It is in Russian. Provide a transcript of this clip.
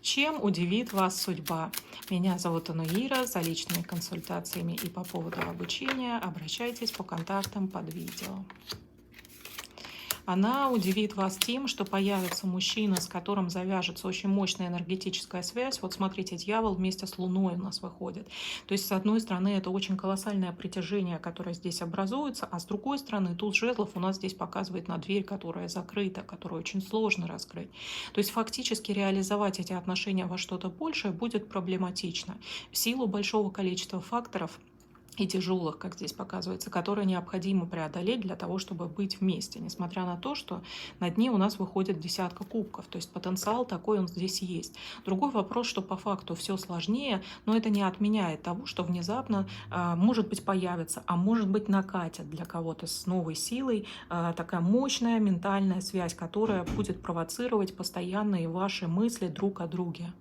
Чем удивит вас судьба? Меня зовут Ануира. За личными консультациями и по поводу обучения обращайтесь по контактам под видео. Она удивит вас тем, что появится мужчина, с которым завяжется очень мощная энергетическая связь. Вот смотрите, дьявол вместе с Луной у нас выходит. То есть, с одной стороны, это очень колоссальное притяжение, которое здесь образуется, а с другой стороны, туз жезлов у нас здесь показывает на дверь, которая закрыта, которую очень сложно раскрыть. То есть, фактически реализовать эти отношения во что-то большее будет проблематично. В силу большого количества факторов и тяжелых, как здесь показывается, которые необходимо преодолеть для того, чтобы быть вместе, несмотря на то, что на дне у нас выходит десятка кубков, то есть потенциал такой он здесь есть. Другой вопрос, что по факту все сложнее, но это не отменяет того, что внезапно, может быть, появится, а может быть, накатит для кого-то с новой силой такая мощная ментальная связь, которая будет провоцировать постоянные ваши мысли друг о друге.